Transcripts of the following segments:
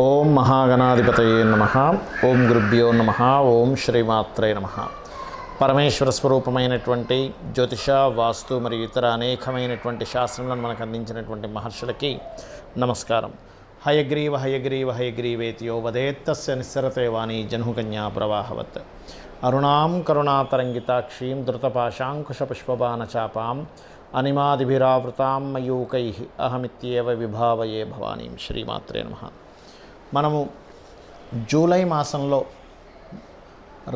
ఓం మహాగణాధిపతయే నమః. ఓం గురుభ్యో నమః. ఓం శ్రీమాత్రే నమః. పరమేశ్వర స్వరూపమైనటువంటి జ్యోతిష, వాస్తు మరియు ఇతర అనేకమైనటువంటి శాస్త్రములను మనకు అందించినటువంటి మహర్షులకి నమస్కారం. హయగ్రీవ హయగ్రీవ హయగ్రీవేతియో వదేత్తస్య నిస్సరతే వాణి జహ్నుకన్యా ప్రవాహవత్. అరుణాం కరుణాతరంగితాక్షీం ధృతపాశాంకుశపుష్పబాణచాపాం అనిమాదిభిరావృతాం మయూకైః అహమిత్యేవ విభావయే భవానీం. శ్రీమాత్రే నమః. మనము జూలై మాసంలో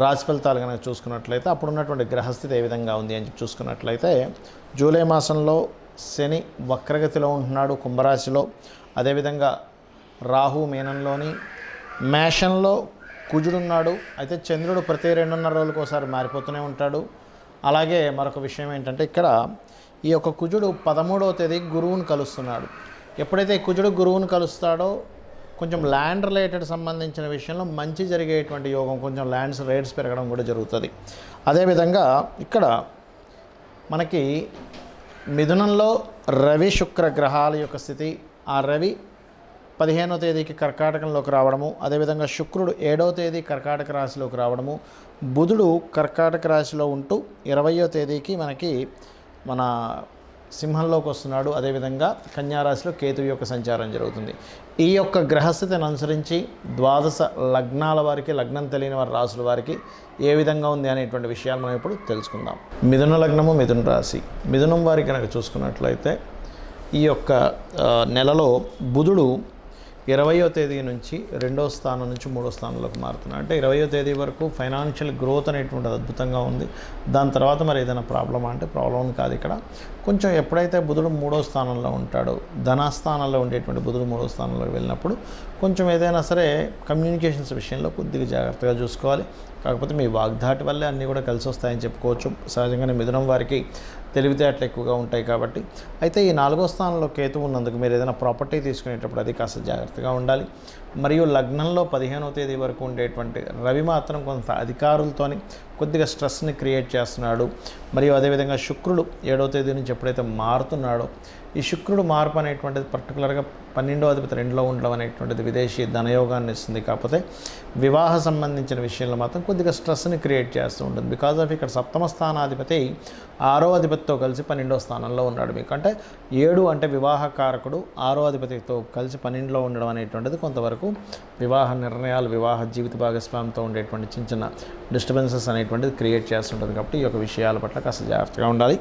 రాశి ఫలితాలు కనుక చూసుకున్నట్లయితే అప్పుడున్నటువంటి గ్రహస్థితి ఏ విధంగా ఉంది అని చూసుకున్నట్లయితే జూలై మాసంలో శని వక్రగతిలో ఉంటున్నాడు కుంభరాశిలో. అదేవిధంగా రాహు మీనంలోని, మేషంలో కుజుడున్నాడు. అయితే చంద్రుడు ప్రతి 2.5 రోజులకు ఒకసారి మారిపోతూనే ఉంటాడు. అలాగే మరొక విషయం ఏంటంటే ఇక్కడ ఈ యొక్క కుజుడు 13వ తేదీ గురువును కలుస్తున్నాడు. ఎప్పుడైతే కుజుడు గురువును కలుస్తాడో కొంచెం ల్యాండ్ రిలేటెడ్ సంబంధించిన విషయంలో మంచి జరిగేటువంటి యోగం, కొంచెం ల్యాండ్స్ రేట్స్ పెరగడం కూడా జరుగుతుంది. అదేవిధంగా ఇక్కడ మనకి మిథునంలో రవి శుక్ర గ్రహాల యొక్క స్థితి, ఆ రవి 15వ తేదీకి కర్కాటకంలోకి రావడము, అదేవిధంగా శుక్రుడు 7వ తేదీ కర్కాటక రాశిలోకి రావడము, బుధుడు కర్కాటక రాశిలో ఉంటూ 20వ తేదీకి మనకి మన సింహంలోకి వస్తున్నాడు. అదేవిధంగా కన్యారాశిలో కేతువు యొక్క సంచారం జరుగుతుంది. ఈ యొక్క గ్రహస్థితిని అనుసరించి ద్వాదశ లగ్నాల వారికి, లగ్నం తెలియని వారి రాశుల వారికి ఏ విధంగా ఉంది అనేటువంటి విషయాలు మనం ఇప్పుడు తెలుసుకుందాం. మిథున లగ్నము, మిథున రాశి. మిథునం వారికి కనుక చూసుకున్నట్లయితే ఈ యొక్క నెలలో బుధుడు 20వ తేదీ నుంచి 2వ స్థానం నుంచి 3వ స్థానంలోకి మారుతున్నాడు. అంటే 20వ తేదీ వరకు ఫైనాన్షియల్ గ్రోత్ అనేటువంటిది అద్భుతంగా ఉంది. దాని తర్వాత మరి ఏదైనా ప్రాబ్లమా అంటే ప్రాబ్లం కాదు. ఇక్కడ కొంచెం ఎప్పుడైతే బుధుడు 3వ స్థానంలో ఉంటాడో, ధనస్థానంలో ఉండేటువంటి బుధుడు 3వ స్థానంలోకి వెళ్ళినప్పుడు కొంచెం ఏదైనా సరే కమ్యూనికేషన్స్ విషయంలో కొద్దిగా జాగ్రత్తగా చూసుకోవాలి. కాకపోతే మీ వాగ్దాటి వల్లే అన్నీ కూడా కలిసి వస్తాయని చెప్పుకోవచ్చు. సహజంగానే మిథునం వారికి తెలివితేటలు ఎక్కువగా ఉంటాయి కాబట్టి. అయితే ఈ 4వ స్థానంలో కేతువు ఉన్నందుకు మీరు ఏదైనా ప్రాపర్టీ తీసుకునేటప్పుడు అది కాస్త జాగ్రత్తగా ఉండాలి. మరియు లగ్నంలో 15వ తేదీ వరకు ఉండేటువంటి రవి మాత్రం కొంత అధికారులతోని కొద్దిగా స్ట్రెస్ని క్రియేట్ చేస్తున్నాడు. మరియు అదేవిధంగా శుక్రుడు 7వ తేదీ నుంచి ఎప్పుడైతే మారుతున్నాడో, ఈ శుక్రుడు మార్పు అనేటువంటిది పర్టికులర్గా 12వ అధిపతి 2లో ఉండడం అనేటువంటిది విదేశీ ధనయోగాన్ని ఇస్తుంది. కాకపోతే వివాహ సంబంధించిన విషయంలో మాత్రం కొద్దిగా స్ట్రెస్ని క్రియేట్ చేస్తూ ఉంటుంది. బికాజ్ ఆఫ్ ఇక్కడ 7వ స్థానాధిపతి 6వ అధిపతితో కలిసి 12వ స్థానంలో ఉన్నాడు. మీకు అంటే 7 అంటే వివాహ కారకుడు 6వ అధిపతితో కలిసి 12లో ఉండడం అనేటువంటిది కొంతవరకు వివాహ నిర్ణయాలు, వివాహ జీవిత భాగస్వామితో ఉండేటువంటి చిన్న చిన్న డిస్టర్బెన్సెస్ అనేటువంటిది క్రియేట్ చేస్తుంటుంది. కాబట్టి ఈ యొక్క విషయాల పట్ల కాస్త జాగ్రత్తగా ఉండాలి.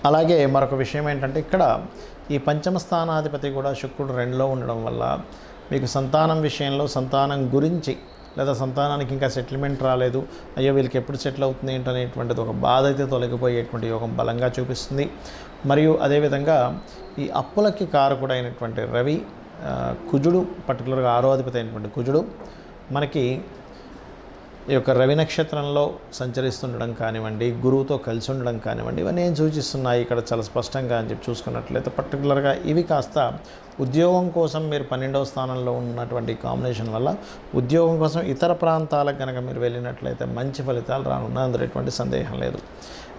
అలాగే మరొక విషయం ఏంటంటే ఇక్కడ ఈ 5వ స్థానాధిపతి కూడా శుక్రుడు 2లో ఉండడం వల్ల మీకు సంతానం విషయంలో, సంతానం గురించి లేదా సంతానానికి ఇంకా సెటిల్మెంట్ రాలేదు, అయ్యో వీళ్ళకి ఎప్పుడు సెటిల్ అవుతుంది ఏంటనేటువంటిది ఒక బాధ అయితే తొలగిపోయేటువంటి యోగం బలంగా చూపిస్తుంది. మరియు అదేవిధంగా ఈ అప్పులకి కారకుడైనటువంటి రవి, కుజుడు, పర్టికులర్గా 6వ అధిపతి అయినటువంటి కుజుడు మనకి ఈ యొక్క రవి నక్షత్రంలో సంచరిస్తుండడం కానివ్వండి, గురువుతో కలిసి ఉండడం కానివ్వండి, ఇవన్నీ ఏం సూచిస్తున్నాయి ఇక్కడ చాలా స్పష్టంగా అని చెప్పి చూసుకున్నట్లయితే పర్టికులర్గా ఇవి కాస్త ఉద్యోగం కోసం మీరు 12వ స్థానంలో ఉన్నటువంటి కాంబినేషన్ వల్ల ఉద్యోగం కోసం ఇతర ప్రాంతాలకు కనుక మీరు వెళ్ళినట్లయితే మంచి ఫలితాలు రానున్నాయి, అందులో ఎటువంటి సందేహం లేదు.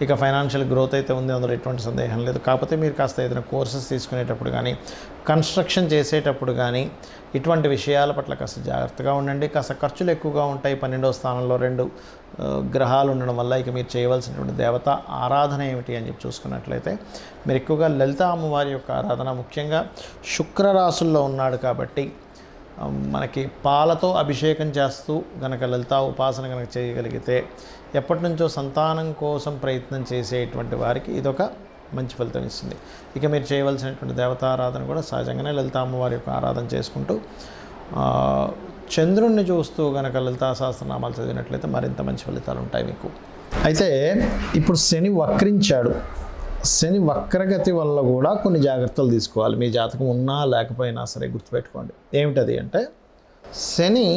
ఇక ఫైనాన్షియల్ గ్రోత్ అయితే ఉంది, అందులో ఎటువంటి సందేహం లేదు. కాకపోతే మీరు కాస్త ఏదైనా కోర్సెస్ తీసుకునేటప్పుడు కానీ, కన్స్ట్రక్షన్ చేసేటప్పుడు కానీ ఇటువంటి విషయాల పట్ల కాస్త జాగ్రత్తగా ఉండండి. కాస్త ఖర్చులు ఎక్కువగా ఉంటాయి. 12వ స్థానంలో 2 గ్రహాలు ఉండడం వల్ల ఇక మీరు చేయవలసినటువంటి దేవత ఆరాధన ఏమిటి అని చెప్పి చూసుకున్నట్లయితే మీరు ఎక్కువగా లలిత అమ్మవారి యొక్క ఆరాధన, ముఖ్యంగా శుక్రరాశుల్లో ఉన్నాడు కాబట్టి మనకి పాలతో అభిషేకం చేస్తూ గనక లలితా ఉపాసన కనుక చేయగలిగితే ఎప్పటి నుంచో సంతానం కోసం ప్రయత్నం చేసేటువంటి వారికి ఇదొక మంచి ఫలితం ఇస్తుంది. ఇక మీరు చేయవలసినటువంటి దేవతారాధన కూడా సహజంగానే లలితా అమ్మవారి యొక్క ఆరాధన చేసుకుంటూ చంద్రుణ్ణి చూస్తూ గనక లలితా సహస్రనామాలు చదివినట్లయితే మరింత మంచి ఫలితాలు ఉంటాయి మీకు. అయితే ఇప్పుడు శని వక్రించాడు. శని వక్రగతి వల్ల కూడా కొన్ని జాగ్రత్తలు తీసుకోవాలి. మీ జాతకం ఉన్నా లేకపోయినా సరే గుర్తుపెట్టుకోండి. ఏమిటది అంటే శని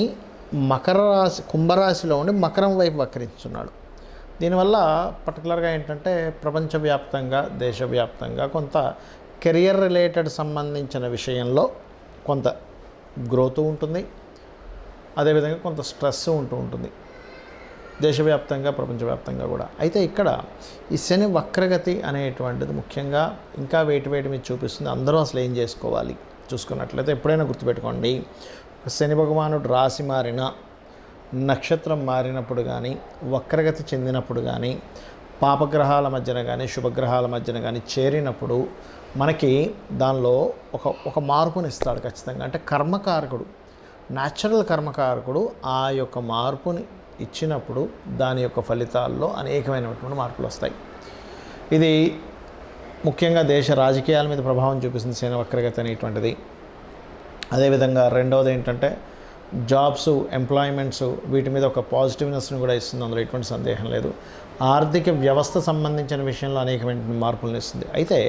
మకర రాశి, కుంభరాశిలో ఉండి మకరం వైపు వక్రించున్నాడు. దీనివల్ల పర్టికులర్గా ఏంటంటే ప్రపంచవ్యాప్తంగా, దేశవ్యాప్తంగా కొంత కెరియర్ రిలేటెడ్ సంబంధించిన విషయంలో కొంత గ్రోత్ ఉంటుంది. అదేవిధంగా కొంత స్ట్రెస్ ఉంటుంది దేశవ్యాప్తంగా, ప్రపంచవ్యాప్తంగా కూడా. అయితే ఇక్కడ ఈ శని వక్రగతి అనేటువంటిది ముఖ్యంగా ఇంకా వేటి మీద చూపిస్తుంది. అందరూ అసలు ఏం చేసుకోవాలి చూసుకున్నట్లయితే ఎప్పుడైనా గుర్తుపెట్టుకోండి, శని భగవానుడు రాశి మారిన, నక్షత్రం మారినప్పుడు కానీ, వక్రగతి చెందినప్పుడు కానీ, పాపగ్రహాల మధ్యన కానీ శుభగ్రహాల మధ్యన కానీ చేరినప్పుడు మనకి దానిలో ఒక మార్పునిస్తాడు ఖచ్చితంగా. అంటే కర్మకారకుడు, న్యాచురల్ కర్మకారకుడు ఆ యొక్క మార్పుని ఇచ్చినప్పుడు దాని యొక్క ఫలితాల్లో అనేకమైనటువంటి మార్పులు వస్తాయి. ఇది ముఖ్యంగా దేశ రాజకీయాల మీద ప్రభావం చూపిస్తుంది శని వక్రగతి అనేటువంటిది. అదేవిధంగా రెండవది ఏంటంటే జాబ్స్, ఎంప్లాయ్మెంట్స్, వీటి మీద ఒక పాజిటివ్నెస్ని కూడా ఇస్తుంది, అందులో ఎటువంటి సందేహం లేదు. ఆర్థిక వ్యవస్థ సంబంధించిన విషయంలో అనేకమైన మార్పులను ఇస్తుంది. అయితే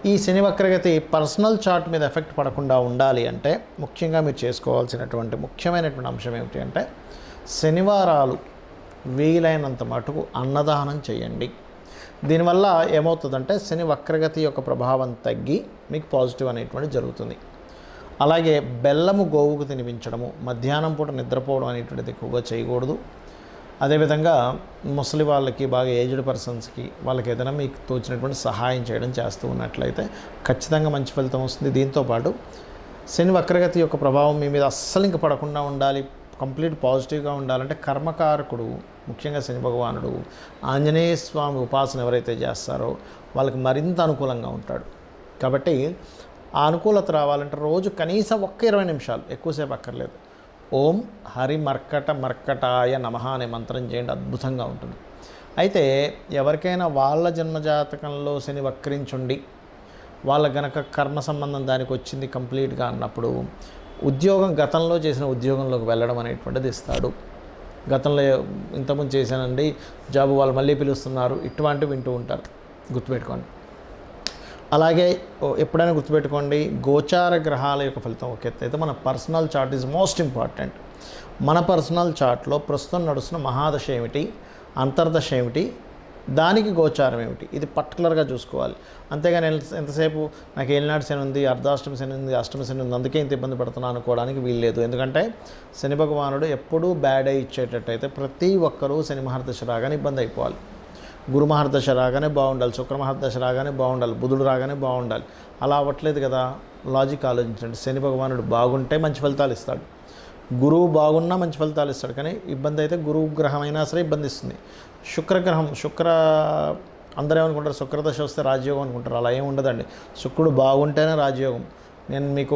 ఈ శని వక్రగతి పర్సనల్ చార్ట్ మీద ఎఫెక్ట్ పడకుండా ఉండాలి అంటే ముఖ్యంగా మీరు చేసుకోవాల్సినటువంటి ముఖ్యమైనటువంటి అంశం ఏమిటి అంటే శనివారాలు వీలైనంత మటుకు అన్నదానం చేయండి. దీనివల్ల ఏమవుతుందంటే శని వక్రగతి యొక్క ప్రభావం తగ్గి మీకు పాజిటివ్ అనేటువంటి జరుగుతుంది. అలాగే బెల్లము గోవుకు తినిపించడము, మధ్యాహ్నం పూట నిద్రపోవడం అనేటువంటిది ఎక్కువగా చేయకూడదు. అదేవిధంగా ముసలి వాళ్ళకి, బాగా ఏజ్డ్ పర్సన్స్కి, వాళ్ళకి ఏదైనా మీకు తోచినటువంటి సహాయం చేయడం చేస్తూ ఉన్నట్లయితే ఖచ్చితంగా మంచి ఫలితం వస్తుంది. దీంతోపాటు శని వక్రగతి యొక్క ప్రభావం మీ మీద అస్సలు ఇంక పడకుండా ఉండాలి, కంప్లీట్ పాజిటివ్గా ఉండాలంటే కర్మకారకుడు ముఖ్యంగా శని భగవానుడు ఆంజనేయ స్వామి ఉపాసన ఎవరైతే చేస్తారో వాళ్ళకి మరింత అనుకూలంగా ఉంటాడు. కాబట్టి ఆ అనుకూలత రావాలంటే రోజు కనీసం 20 నిమిషాలు, ఎక్కువసేపు అక్కర్లేదు, ఓం హరి మర్కటాయ నమః అనే మంత్రం చేయండి, అద్భుతంగా ఉంటుంది. అయితే ఎవరికైనా వాళ్ళ జన్మజాతకంలో శని వక్రించుండి వాళ్ళ గనక కర్మ సంబంధం దానికి వచ్చింది కంప్లీట్గా అన్నప్పుడు ఉద్యోగం, గతంలో చేసిన ఉద్యోగంలోకి వెళ్ళడం అనేటువంటిది ఇస్తాడు. గతంలో ఇంతకుముందు చేశానండి జాబ్, వాళ్ళు మళ్ళీ పిలుస్తున్నారు, ఇటువంటివి వింటూ ఉంటారు, గుర్తుపెట్టుకోండి. అలాగే ఎప్పుడైనా గుర్తుపెట్టుకోండి, గోచార గ్రహాల యొక్క ఫలితం ఒక ఎత్తు అయితే మన personal chart is most important. మన పర్సనల్ చార్ట్లో ప్రస్తుతం నడుస్తున్న మహాదశ ఏమిటి, అంతర్దశ ఏమిటి, దానికి గోచారం ఏమిటి, ఇది పర్టికులర్గా చూసుకోవాలి. అంతేగాని ఎంతసేపు నాకు ఏలినాటి శని ఉంది, అర్ధాష్టమి శని ఉంది, అష్టమి శని ఉంది, అందుకే ఇంత ఇబ్బంది పడుతున్నాను అనుకోవడానికి వీల్లేదు. ఎందుకంటే శని భగవానుడు ఎప్పుడూ బ్యాడ్ అయి ఇచ్చేటట్టయితే ప్రతి ఒక్కరూ శని మహర్దశ రాగానే ఇబ్బంది అయిపోవాలి. గురు మహర్దశ రాగానే బాగుండాలి, శుక్ర మహర్దశ రాగానే బాగుండాలి, బుధుడు రాగానే బాగుండాలి. అలా అవ్వట్లేదు కదా. లాజిక్ ఆలోచించండి. శని భగవానుడు బాగుంటే మంచి ఫలితాలు ఇస్తాడు, గురువు బాగున్నా మంచి ఫలితాలు ఇస్తాడు. కానీ ఇబ్బంది అయితే గురువు గ్రహం అయినా సరే ఇబ్బంది ఇస్తుంది. శుక్రగ్రహం, అందరూ ఏమనుకుంటారు శుక్రదశ వస్తే రాజయోగం అనుకుంటారు. అలా ఏమి ఉండదండి. శుక్రుడు బాగుంటేనే రాజయోగం. నేను మీకు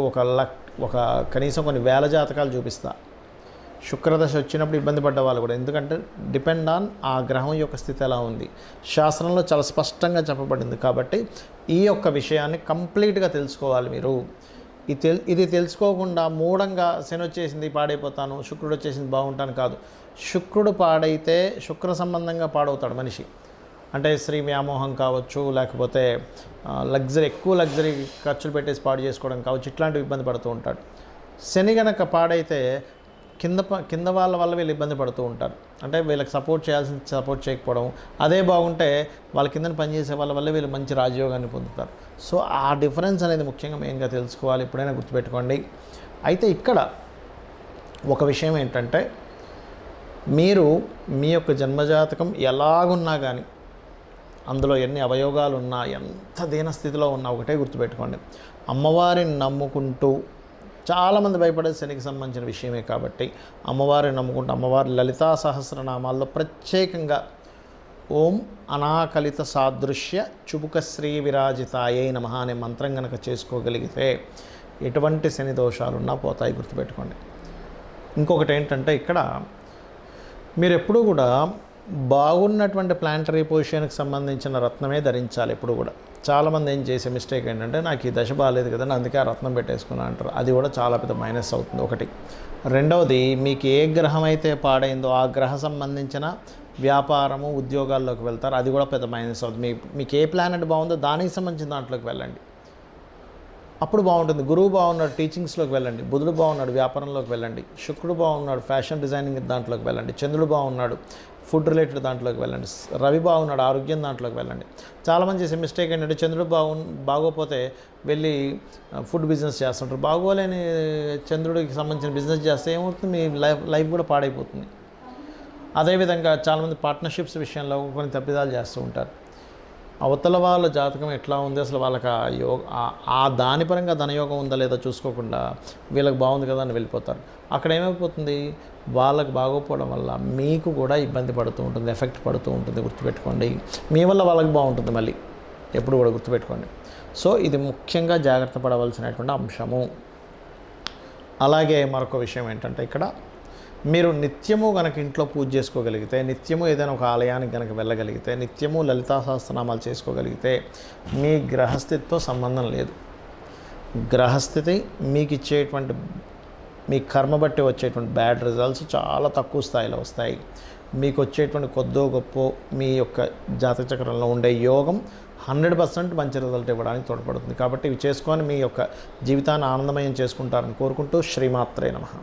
ఒక కనీసం కొన్ని వేల జాతకాలు చూపిస్తా. శుక్రదశ వచ్చినప్పుడు ఇబ్బంది పడ్డ వాళ్ళు కూడా, ఎందుకంటే డిపెండ్ ఆన్ ఆ గ్రహం యొక్క స్థితి ఎలా ఉంది, శాస్త్రంలో చాలా స్పష్టంగా చెప్పబడింది. కాబట్టి ఈ యొక్క విషయాన్ని కంప్లీట్గా తెలుసుకోవాలి మీరు. ఇది తెలుసుకోకుండా మూఢంగా శని వచ్చేసింది పాడైపోతాను, శుక్రుడు వచ్చేసింది బాగుంటాను కాదు. శుక్రుడు పాడైతే శుక్ర సంబంధంగా పాడవుతాడు మనిషి. అంటే స్త్రీ వ్యామోహం కావచ్చు, లేకపోతే ఎక్కువ లగ్జరీ ఖర్చులు పెట్టేసి పాడు చేసుకోవడం కావచ్చు, ఇట్లాంటివి ఇబ్బంది పడుతూ ఉంటాడు. శని గనక పాడైతే కింద వాళ్ళ వల్ల వీళ్ళు ఇబ్బంది పడుతూ ఉంటారు. అంటే వీళ్ళకి సపోర్ట్ సపోర్ట్ చేయకపోవడం. అదే బాగుంటే వాళ్ళ కింద పనిచేసే వాళ్ళ వల్ల వీళ్ళు మంచి రాజయోగాన్ని పొందుతారు. సో ఆ డిఫరెన్స్ అనేది ముఖ్యంగా మెయిన్గా తెలుసుకోవాలి, ఎప్పుడైనా గుర్తుపెట్టుకోండి. అయితే ఇక్కడ ఒక విషయం ఏంటంటే, మీరు మీ యొక్క జన్మజాతకం ఎలాగున్నా కానీ, అందులో ఎన్ని అవయోగాలు ఉన్నా, ఎంత దీనస్థితిలో ఉన్నా ఒకటే గుర్తుపెట్టుకోండి, అమ్మవారిని నమ్ముకుంటూ, చాలామంది భయపడేది శనికి సంబంధించిన విషయమే కాబట్టి అమ్మవారిని నమ్ముకుంటూ, అమ్మవారి లలితా సహస్రనామాల్లో ప్రత్యేకంగా ఓం అనాకలిత సాదృశ్య చుబుక శ్రీ విరాజితాయై నమః అనే మంత్రం కనుక చేసుకోగలిగితే ఎటువంటి శని దోషాలున్నా పోతాయి, గుర్తుపెట్టుకోండి. ఇంకొకటి ఏంటంటే, ఇక్కడ మీరు ఎప్పుడూ కూడా బాగున్నటువంటి ప్లాంటరీ పొజిషన్కి సంబంధించిన రత్నమే ధరించాలి ఎప్పుడు కూడా. చాలామంది ఏం చేసే మిస్టేక్ ఏంటంటే, నాకు ఈ దశ బాగాలేదు కదండి అందుకే ఆ రత్నం పెట్టేసుకున్నా అంటారు. అది కూడా చాలా పెద్ద మైనస్ అవుతుంది, ఒకటి. రెండవది, మీకు ఏ గ్రహం అయితే పాడైందో ఆ గ్రహ సంబంధించిన వ్యాపారము, ఉద్యోగాల్లోకి వెళ్తారు, అది కూడా పెద్ద మైనస్ అవుతుంది. మీకు ఏ ప్లానెట్ బాగుందో దానికి సంబంధించిన దాంట్లోకి వెళ్ళండి, అప్పుడు బాగుంటుంది. గురువు బాగున్నాడు, టీచింగ్స్లోకి వెళ్ళండి. బుధుడు బాగున్నాడు, వ్యాపారంలోకి వెళ్ళండి. శుక్రుడు బాగున్నాడు, ఫ్యాషన్ డిజైనింగ్ దాంట్లోకి వెళ్ళండి. చంద్రుడు బాగున్నాడు, ఫుడ్ రిలేటెడ్ దాంట్లోకి వెళ్ళండి. రవి బాగున్నాడు, ఆరోగ్యం దాంట్లోకి వెళ్ళండి. చాలామంది చేసే మిస్టేక్ ఏంటంటే, చంద్రుడు బాగోపోతే వెళ్ళి ఫుడ్ బిజినెస్ చేస్తుంటారు. బాగోలేని చంద్రుడికి సంబంధించిన బిజినెస్ చేస్తే ఏమవుతుంది, మీ లైఫ్ కూడా పాడైపోతుంది. అదేవిధంగా చాలామంది పార్ట్నర్షిప్స్ విషయంలో కొన్ని తప్పిదాలు చేస్తూ ఉంటారు. అవతల వాళ్ళ జాతకం ఎట్లా ఉంది, అసలు వాళ్ళకి ఆ దాని పరంగా ధనయోగం ఉందా లేదా చూసుకోకుండా వీళ్ళకి బాగుంది కదా అని వెళ్ళిపోతారు. అక్కడ ఏమైపోతుంది, వాళ్ళకి బాగోపోవడం వల్ల మీకు కూడా ఇబ్బంది పడుతూ ఉంటుంది, ఎఫెక్ట్ పడుతూ ఉంటుంది. గుర్తుపెట్టుకోండి, మీ వల్ల వాళ్ళకి బాగుంటుంది మళ్ళీ, ఎప్పుడు కూడా గుర్తుపెట్టుకోండి. సో ఇది ముఖ్యంగా జాగ్రత్త పడవలసినటువంటి అంశము. అలాగే మరొక విషయం ఏంటంటే, ఇక్కడ మీరు నిత్యము కనుక ఇంట్లో పూజ చేసుకోగలిగితే, నిత్యము ఏదైనా ఒక ఆలయానికి కనుక వెళ్ళగలిగితే, నిత్యము లలితా సహస్రనామాలు చేసుకోగలిగితే మీ గ్రహస్థితితో సంబంధం లేదు. గ్రహస్థితి మీకు ఇచ్చేటువంటి, మీ కర్మ బట్టి వచ్చేటువంటి బ్యాడ్ రిజల్ట్స్ చాలా తక్కువ స్థాయిలో వస్తాయి. మీకు వచ్చేటువంటి కొద్దో గొప్ప మీ యొక్క జాతక చక్రంలో ఉండే యోగం 100% మంచి రిజల్ట్ ఇవ్వడానికి తోడ్పడుతుంది. కాబట్టి ఇవి చేసుకొని మీ యొక్క జీవితాన్ని ఆనందమయం చేసుకుంటారని కోరుకుంటూ శ్రీమాత్రే నమః.